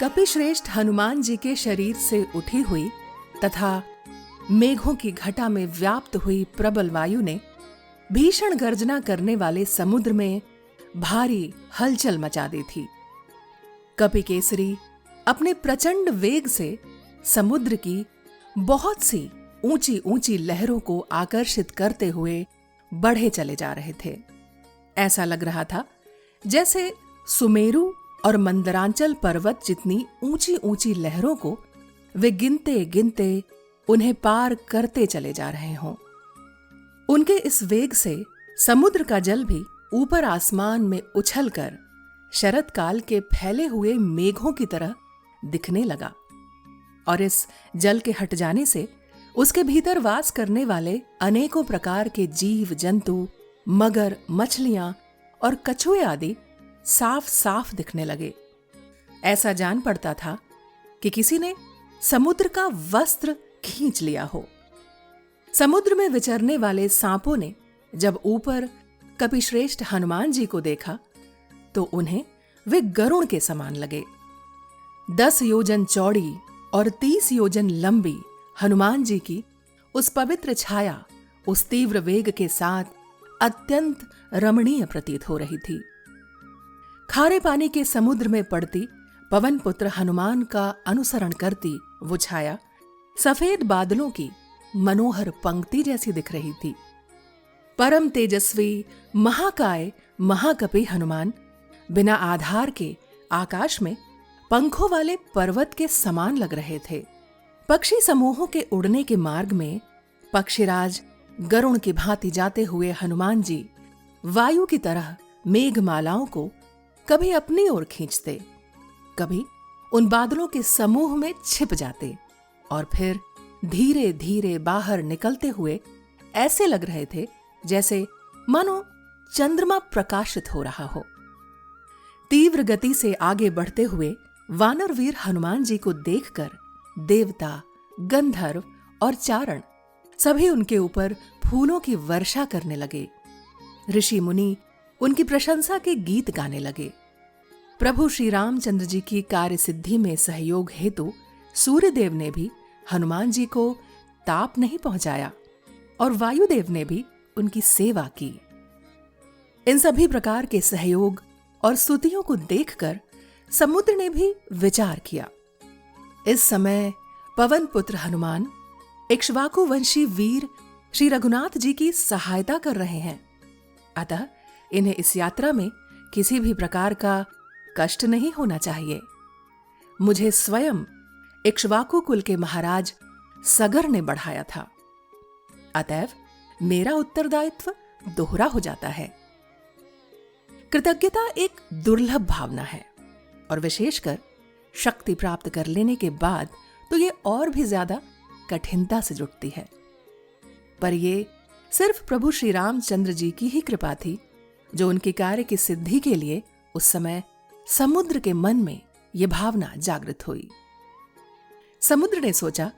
कपिश्रेष्ठ हनुमान जी के शरीर से उठी हुई तथा मेघों की घटा में व्याप्त हुई प्रबल वायु ने भीषण गर्जना करने वाले समुद्र में भारी हलचल मचा दी थी। कपिकेसरी अपने प्रचंड वेग से समुद्र की बहुत सी ऊंची ऊंची लहरों को आकर्षित करते हुए बढ़े चले जा रहे थे। ऐसा लग रहा था जैसे सुमेरु और मंदरांचल पर्वत जितनी ऊंची ऊंची लहरों को वे गिनते गिनते उन्हें पार करते चले जा रहे हों। उनके इस वेग से समुद्र का जल भी ऊपर आसमान में उछलकर शरद काल के फैले हुए मेघों की तरह दिखने लगा और इस जल के हट जाने से उसके भीतर वास करने वाले अनेकों प्रकार के जीव जंतु, मगर, मछलियां और कछुए आदि साफ साफ दिखने लगे। ऐसा जान पड़ता था कि किसी ने समुद्र का वस्त्र खींच लिया हो। समुद्र में विचरने वाले सांपों ने जब ऊपर कपिश्रेष्ठ हनुमान जी को देखा तो उन्हें वे गरुड़ के समान लगे। 10 योजन चौड़ी और 30 योजन लंबी हनुमान जी की उस पवित्र छाया उस तीव्र वेग के साथ अत्यंत रमणीय प्रतीत हो रही थी। खारे पानी के समुद्र में पड़ती पवन पुत्र हनुमान का अनुसरण करती वो छाया सफेद बादलों की मनोहर पंक्ति जैसी दिख रही थी। परम तेजस्वी महाकाय महाकपि हनुमान बिना आधार के आकाश में पंखों वाले पर्वत के समान लग रहे थे। पक्षी समूहों के उड़ने के मार्ग में पक्षीराज गरुड़ की भांति जाते हुए हनुमान जी वायु की तरह मेघमालाओं को कभी अपनी ओर खींचते, कभी उन बादलों के समूह में छिप जाते और फिर धीरे धीरे बाहर निकलते हुए ऐसे लग रहे थे जैसे मानो चंद्रमा प्रकाशित हो रहा हो। तीव्र गति से आगे बढ़ते हुए वानरवीर हनुमान जी को देखकर देवता, गंधर्व और चारण सभी उनके ऊपर फूलों की वर्षा करने लगे। ऋषि मुनि उनकी प्रशंसा के गीत गाने लगे। प्रभु श्री रामचंद्र जी की कार्य सिद्धि में सहयोग हेतु सूर्यदेव ने भी हनुमान जी को ताप नहीं पहुंचाया और वायुदेव ने भी उनकी सेवा की। इन सभी प्रकार के सहयोग और स्तुतियों को देखकर समुद्र ने भी विचार किया। इस समय पवन पुत्र हनुमान इक्ष्वाकु वंशी वीर श्री रघुनाथ जी की सहायता कर रहे हैं, अतः इन्हें इस यात्रा में किसी भी प्रकार का कष्ट नहीं होना चाहिए। मुझे स्वयं इक्ष्वाकु कुल के महाराज सगर ने बढ़ाया था, अतएव मेरा उत्तरदायित्व दोहरा हो जाता है। कृतज्ञता एक दुर्लभ भावना है और विशेषकर शक्ति प्राप्त कर लेने के बाद तो ये और भी ज्यादा कठिनता से जुटती है। पर ये सिर्फ प्रभु श्री रामचंद्र जी की ही कृपा थी जो उनके कार्य की सिद्धि के लिए उस समय समुद्र के मन में यह भावना जागृत हुई। समुद्र ने सोचा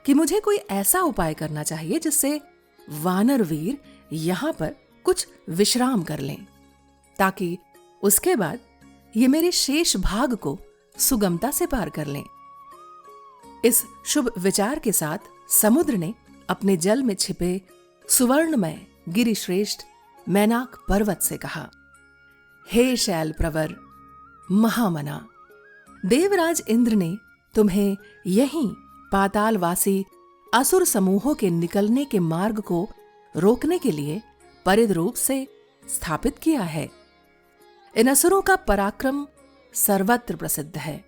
कि मुझे कोई ऐसा उपाय करना चाहिए जिससे वानरवीर यहां पर कुछ विश्राम कर लें, ताकि उसके बाद ये मेरे शेष भाग को सुगमता से पार कर लें। इस शुभ विचार के साथ समुद्र ने अपने जल में छिपे सुवर्णमय गिरिश्रेष्ठ मैनाक पर्वत से कहा, हे शैल प्रवर महामना, देवराज इंद्र ने तुम्हें यहीं पातालवासी असुर समूहों के निकलने के मार्ग को रोकने के लिए परिद रूप से स्थापित किया है। इन असुरों का पराक्रम सर्वत्र प्रसिद्ध है।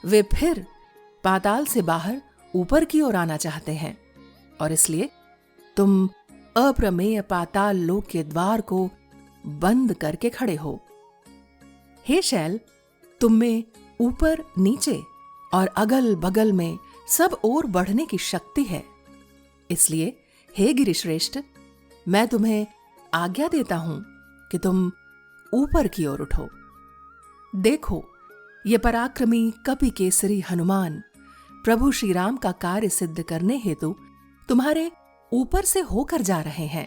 वे फिर पाताल से बाहर ऊपर की ओर आना चाहते हैं और इसलिए तुम अप्रमेय पाताल लोक के द्वार को बंद करके खड़े हो। हे शैल, तुम में ऊपर नीचे और अगल बगल में सब ओर बढ़ने की शक्ति है, इसलिए हे गिरिश्रेष्ठ, मैं तुम्हें आज्ञा देता हूं कि तुम ऊपर की ओर उठो। देखो, ये पराक्रमी कपिकेसरी हनुमान प्रभु श्री राम का कार्य सिद्ध करने हेतु तुम्हारे ऊपर से होकर जा रहे हैं।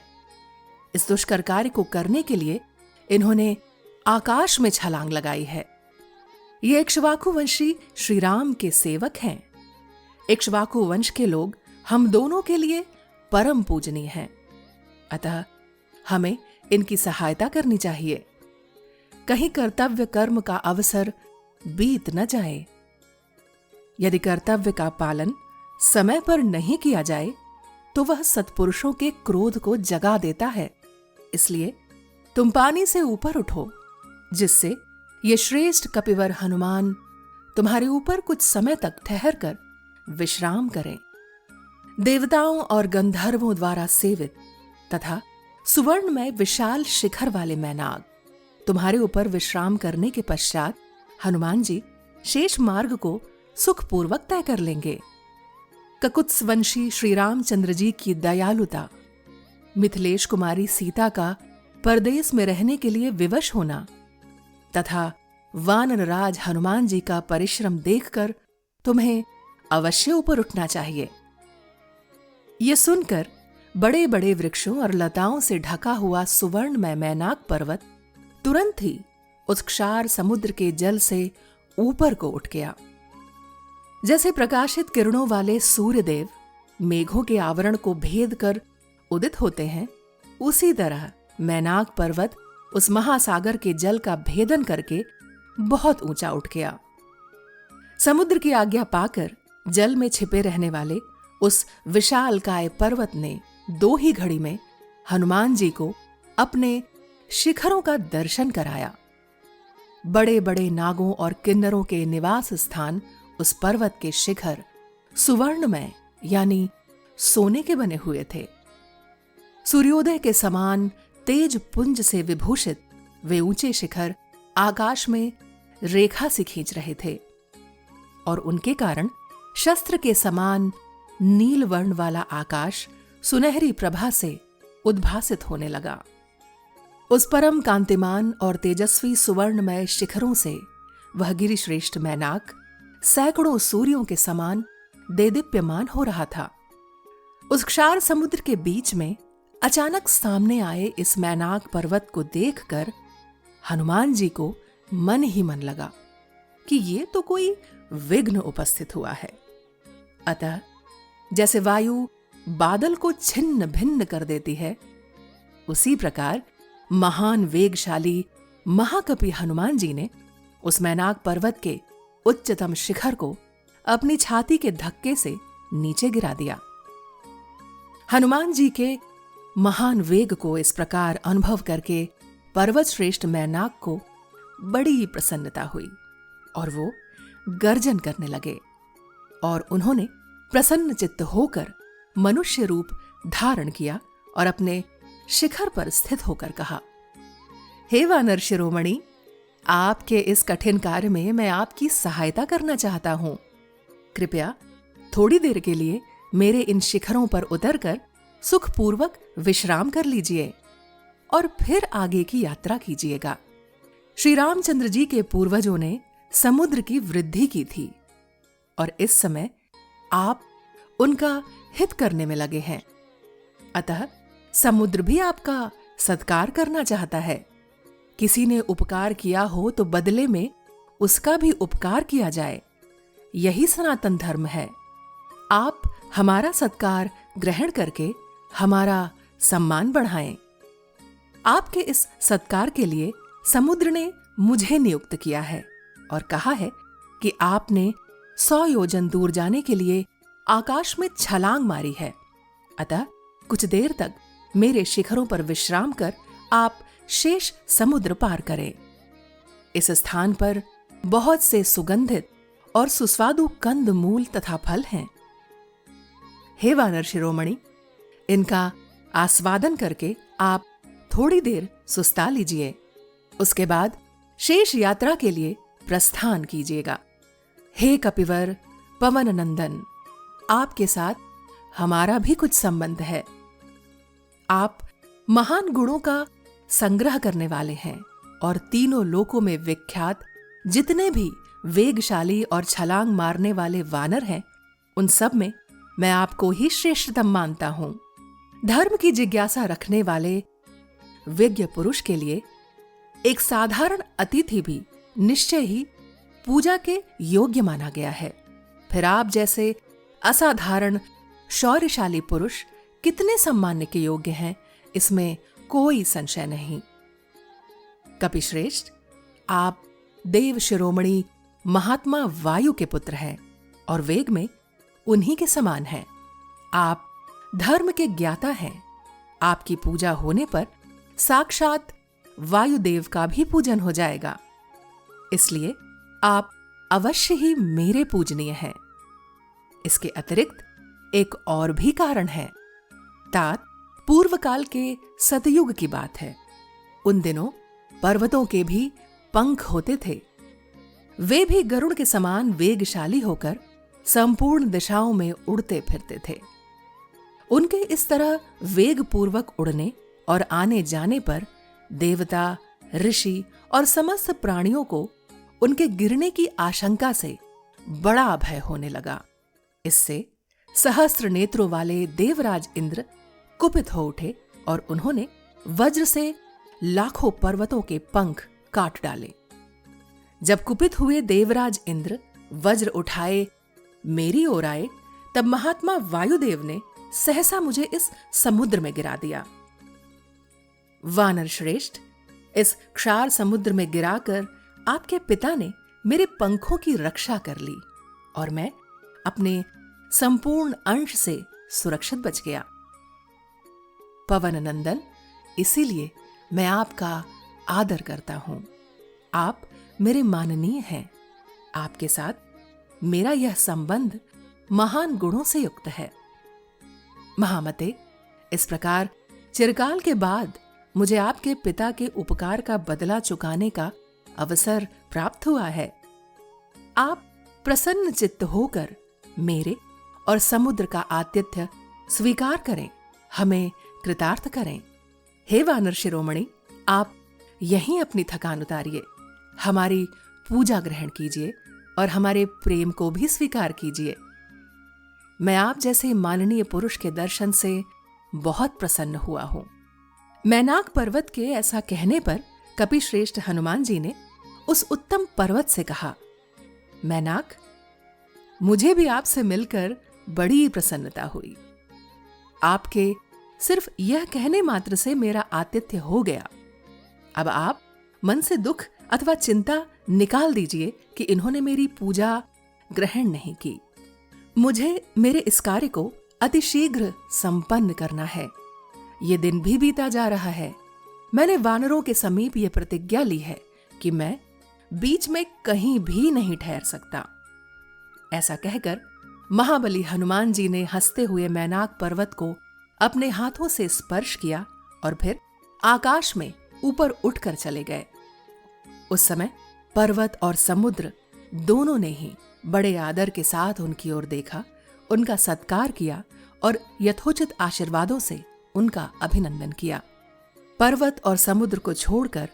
इस दुष्कर कार्य को करने के लिए इन्होंने आकाश में छलांग लगाई है। ये इक्ष्वाकु वंशी श्री राम के सेवक हैं। इक्ष्वाकु वंश के लोग हम दोनों के लिए परम पूजनीय हैं, अतः हमें इनकी सहायता करनी चाहिए। कहीं कर्तव्य कर्म का अवसर बीत न जाए। यदि कर्तव्य का पालन समय पर नहीं किया जाए तो वह सत्पुरुषों के क्रोध को जगा देता है। इसलिए तुम पानी से ऊपर उठो, जिससे ये श्रेष्ठ कपिवर हनुमान तुम्हारे ऊपर कुछ समय तक ठहर कर विश्राम करें। देवताओं और गंधर्वों द्वारा सेवित तथा सुवर्णमय विशाल शिखर वाले मैनाक तुम्हारे ऊपर विश्राम करने के पश्चात हनुमान जी शेष मार्ग को सुखपूर्वक तय कर लेंगे। ककुत्सवंशी श्री रामचंद्र जी की दयालुता, मिथिलेश कुमारी सीता का परदेश में रहने के लिए विवश होना तथा वानर राज हनुमान जी का परिश्रम देखकर तुम्हें अवश्य ऊपर उठना चाहिए। ये सुनकर बड़े बड़े वृक्षों और लताओं से ढका हुआ सुवर्णमय मैनाक पर्वत तुरंत ही उस क्षार समुद्र के जल से ऊपर को उठ गया। जैसे प्रकाशित किरणों वाले सूर्यदेव मेघों के आवरण को भेद कर उदित होते हैं, उसी तरह मैनाक पर्वत उस महासागर के जल का भेदन करके बहुत ऊंचा उठ गया। समुद्र की आज्ञा पाकर जल में छिपे रहने वाले उस विशालकाय पर्वत ने 2 ही घड़ी में हनुमान जी को अपने शिखरों का दर्शन कराया। बड़े बड़े नागों और किन्नरों के निवास स्थान उस पर्वत के शिखर सुवर्णमय यानी सोने के बने हुए थे। सूर्योदय के समान तेज पुंज से विभूषित वे ऊंचे शिखर आकाश में रेखा से खींच रहे थे और उनके कारण शस्त्र के समान नील वर्ण वाला आकाश सुनहरी प्रभा से उद्भासित होने लगा। उस परम कांतिमान और तेजस्वी सुवर्णमय शिखरों से वह गिरिश्रेष्ठ मैनाक सैकड़ों सूर्यों के समान देदीप्यमान हो रहा था। उस क्षार समुद्र के बीच में अचानक सामने आए इस मैनाक पर्वत को देखकर हनुमान जी को मन ही मन लगा कि ये तो कोई विघ्न उपस्थित हुआ है। अतः जैसे वायु बादल को छिन्न भिन्न कर देती है, उसी प्रकार महान वेगशाली महाकपि हनुमान जी ने उस मैनाक पर्वत के उच्चतम शिखर को अपनी छाती के धक्के से नीचे गिरा दिया। हनुमान जी के महान वेग को इस प्रकार अनुभव करके पर्वत श्रेष्ठ मैनाक को बड़ी प्रसन्नता हुई और वो गर्जन करने लगे और उन्होंने प्रसन्न चित्त होकर मनुष्य रूप धारण किया और अपने शिखर पर स्थित होकर कहा, हे वानर शिरोमणि, आपके इस कठिन कार्य में मैं आपकी सहायता करना चाहता हूं। कृपया थोड़ी देर के लिए मेरे इन शिखरों पर उतरकर सुखपूर्वक विश्राम कर लीजिए और फिर आगे की यात्रा कीजिएगा। श्री रामचंद्र जी के पूर्वजों ने समुद्र की वृद्धि की थी और इस समय आप उनका हित करने में लगे हैं, अतः समुद्र भी आपका सत्कार करना चाहता है। किसी ने उपकार किया हो तो बदले में उसका भी उपकार किया जाए, यही सनातन धर्म है। आप हमारा सत्कार ग्रहण करके हमारा सम्मान बढ़ाएं। आपके इस सत्कार के लिए समुद्र ने मुझे नियुक्त किया है और कहा है कि आपने 100 योजन दूर जाने के लिए आकाश में छलांग मारी है, अतः कुछ देर तक मेरे शिखरों पर विश्राम कर आप शेष समुद्र पार करें। इस स्थान पर बहुत से सुगंधित और सुस्वादु कंद मूल तथा फल हैं। हे वानर शिरोमणि, इनका आस्वादन करके आप थोड़ी देर सुस्ता लीजिए, उसके बाद शेष यात्रा के लिए प्रस्थान कीजिएगा। हे कपिवर पवन नंदन, आपके साथ हमारा भी कुछ संबंध है। आप महान गुणों का संग्रह करने वाले हैं और तीनों लोकों में विख्यात जितने भी वेगशाली और छलांग मारने वाले वानर हैं, उन सब में मैं आपको ही श्रेष्ठतम मानता हूं। धर्म की जिज्ञासा रखने वाले विज्ञ पुरुष के लिए एक साधारण अतिथि भी निश्चय ही पूजा के योग्य माना गया है। फिर आप जैसे असाधारण शौर्यशाली पुरुष कितने सम्मानने के योग्य हैं, इसमें कोई संशय नहीं। कपिश्रेष्ठ, आप देव शिरोमणि महात्मा वायु के पुत्र हैं और वेग में उन्हीं के समान हैं। आप धर्म के ज्ञाता हैं। आपकी पूजा होने पर साक्षात वायुदेव का भी पूजन हो जाएगा। इसलिए आप अवश्य ही मेरे पूजनीय हैं। इसके अतिरिक्त एक और भी कारण है। तात पूर्व काल के सतयुग की बात है। उन दिनों पर्वतों के भी पंख होते थे। वे भी गरुड़ के समान वेगशाली होकर संपूर्ण दिशाओं में उड़ते फिरते थे। उनके इस तरह वेगपूर्वक उड़ने और आने जाने पर देवता, ऋषि और समस्त प्राणियों को उनके गिरने की आशंका से बड़ा भय होने लगा। इससे सहस्त्र नेत्रों वाले देवराज इंद्र कुपित हो उठे और उन्होंने वज्र से लाखों पर्वतों के पंख काट डाले। जब कुपित हुए देवराज इंद्र वज्र उठाए मेरी ओर आए, तब महात्मा वायुदेव ने सहसा मुझे इस समुद्र में गिरा दिया। वानर श्रेष्ठ, इस क्षार समुद्र में गिराकर आपके पिता ने मेरे पंखों की रक्षा कर ली और मैं अपने संपूर्ण अंश से सुरक्षित बच गया। पवन नंदन, इसीलिए मैं आपका आदर करता हूं। आप मेरे माननीय हैं। आपके साथ मेरा यह संबंध महान गुणों से युक्त है। महामते, इस प्रकार चिरकाल के बाद मुझे आपके पिता के उपकार का बदला चुकाने का अवसर प्राप्त हुआ है। आप प्रसन्न चित्त होकर मेरे और समुद्र का आतिथ्य स्वीकार करें, हमें कृतार्थ करें। हे वानर शिरोमणि, आप यहीं अपनी थकान उतारिए, हमारी पूजा ग्रहण कीजिए और हमारे प्रेम को भी स्वीकार कीजिए। मैं आप जैसे माननीय पुरुष के दर्शन से बहुत प्रसन्न हुआ हूं। मैनाक पर्वत के ऐसा कहने पर कपिश्रेष्ठ हनुमान जी ने उस उत्तम पर्वत से कहा, मैनाक, मुझे भी आपसे मिलकर बड़ी प्रसन्नता हुई। आपके सिर्फ यह कहने मात्र से मेरा आतिथ्य हो गया। अब आप मन से दुख अथवा चिंता निकाल दीजिए कि इन्होंने मेरी पूजा ग्रहण नहीं की। मुझे मेरे इस कार्य को अतिशीघ्र संपन्न करना है। ये दिन भी बीता जा रहा है। मैंने वानरों के समीप ये प्रतिज्ञा ली है कि मैं बीच में कहीं भी नहीं ठहर सकता। ऐसा कहकर महाबली हनुमान जी ने हंसते हुए मैनाक पर्वत को अपने हाथों से स्पर्श किया और फिर आकाश में ऊपर उठकर चले गए। उस समय पर्वत और समुद्र दोनों ने ही बड़े आदर के साथ उनकी ओर देखा, उनका सत्कार किया और यथोचित आशीर्वादों से उनका अभिनंदन किया। पर्वत और समुद्र को छोड़कर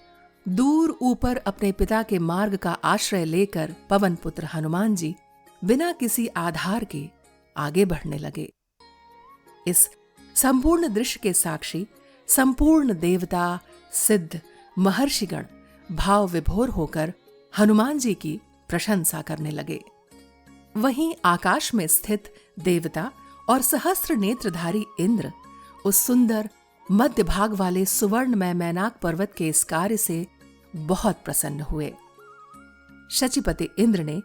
दूर ऊपर अपने पिता के मार्ग का आश्रय लेकर पवन पुत्र हनुमान जी बिना किसी आधार के आगे बढ़ने लगे। इस संपूर्ण दृश्य के साक्षी संपूर्ण देवता, सिद्ध, महर्षिगण भाव विभोर होकर हनुमान जी की प्रशंसा करने लगे। वहीं आकाश में स्थित देवता और सहस्त्र नेत्रधारी इंद्र उस सुंदर मध्य भाग वाले सुवर्णमय मैनाक पर्वत के इस कार्य से बहुत प्रसन्न हुए। शचीपति इंद्र ने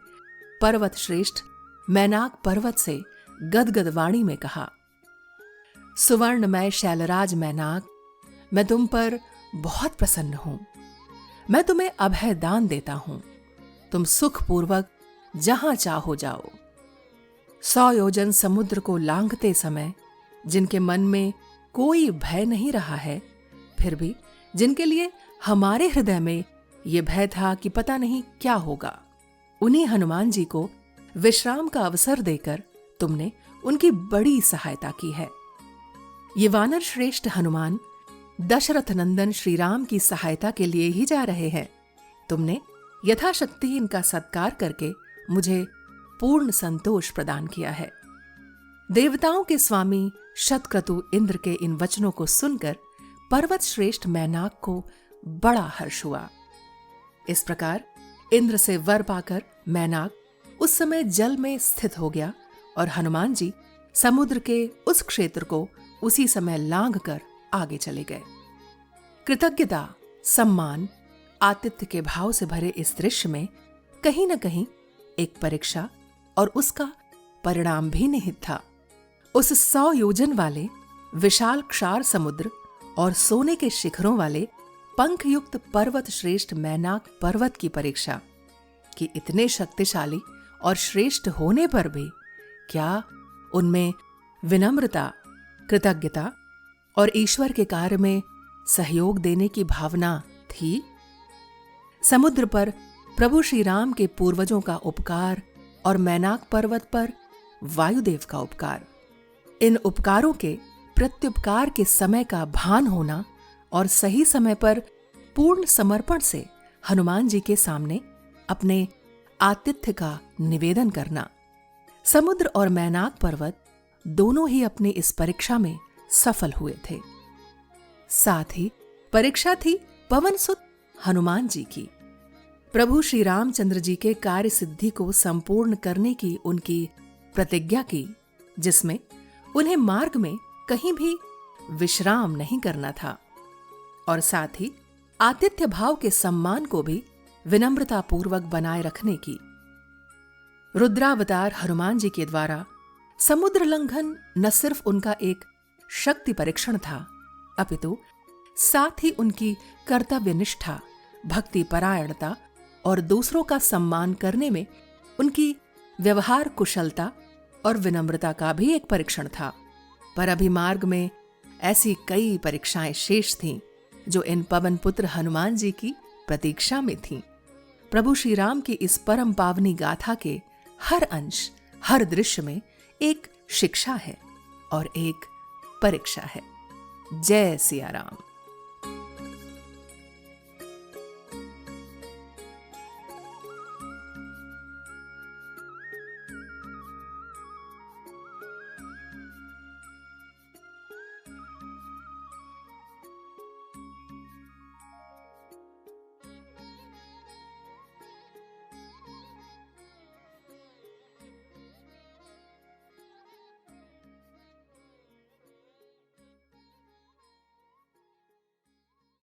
पर्वत श्रेष्ठ मैनाक पर्वत से गदगद वाणी में कहा, सुवर्णमय शैलराज मैनाक, मैं तुम पर बहुत प्रसन्न हूं। मैं तुम्हें अभय दान देता हूं। तुम सुखपूर्वक जहां चाहो जाओ। 100 योजन समुद्र को लांघते समय जिनके मन में कोई भय नहीं रहा है, फिर भी जिनके लिए हमारे हृदय में यह भय था कि पता नहीं क्या होगा, उन्हीं हनुमान जी को विश्राम का अवसर देकर तुमने उनकी बड़ी सहायता की है। ये वानर श्रेष्ठ हनुमान दशरथ नंदन श्री राम की सहायता के लिए ही जा रहे हैं। तुमने यथाशक्ति इनका सत्कार करके मुझे पूर्ण संतोष प्रदान किया है। देवताओं के स्वामी शतक्रतु इंद्र के इन वचनों को सुनकर पर्वत श्रेष्ठ मैनाक को बड़ा हर्ष हुआ। इस प्रकार इंद्र से वर पाकर मैनाक उस समय जल में स्थित हो गया और हनुमान जी समुद्र के उस क्षेत्र को उसी समय लांघ कर आगे चले गए। कृतज्ञता, सम्मान, आतिथ्य के भाव से भरे इस दृश्य में कहीं न कहीं एक परीक्षा और उसका परिणाम भी निहित था। उस 100 योजन वाले विशाल क्षार समुद्र और सोने के शिखरों वाले पंखयुक्त पर्वत श्रेष्ठ मैनाक पर्वत की परीक्षा कि इतने शक्तिशाली और श्रेष्ठ होने पर भी क्या उनमें विनम्रता, कृतज्ञता और ईश्वर के कार्य में सहयोग देने की भावना थी? समुद्र पर प्रभु श्री राम के पूर्वजों का उपकार और मैनाक पर्वत पर वायुदेव का उपकार, इन उपकारों के प्रत्युपकार के समय का भान होना और सही समय पर पूर्ण समर्पण से हनुमान जी के सामने अपने आतिथ्य का निवेदन करना। समुद्र और मैनाक पर्वत दोनों ही अपनी इस परीक्षा में सफल हुए थे। साथ ही परीक्षा थी पवन सुत हनुमान जी की, प्रभु श्री रामचंद्र जी के कार्य सिद्धि को संपूर्ण करने की उनकी प्रतिज्ञा की, जिसमें उन्हें मार्ग में कहीं भी विश्राम नहीं करना था, और साथ ही आतिथ्य भाव के सम्मान को भी विनम्रता पूर्वक बनाए रखने की। रुद्रावतार हनुमान जी के द्वारा समुद्र लंघन न सिर्फ उनका एक शक्ति परीक्षण था, अपितु साथ ही उनकी कर्तव्य निष्ठा, भक्ति परायणता और दूसरों का सम्मान करने में उनकी व्यवहार कुशलता और विनम्रता का भी एक परीक्षण था। पर अभी मार्ग में ऐसी कई परीक्षाएं शेष थीं जो इन पवन पुत्र हनुमान जी की प्रतीक्षा में थीं। प्रभु श्री राम की इस परम पावनी गाथा के हर अंश, हर दृश्य में एक शिक्षा है और एक परीक्षा है। जय सिया राम।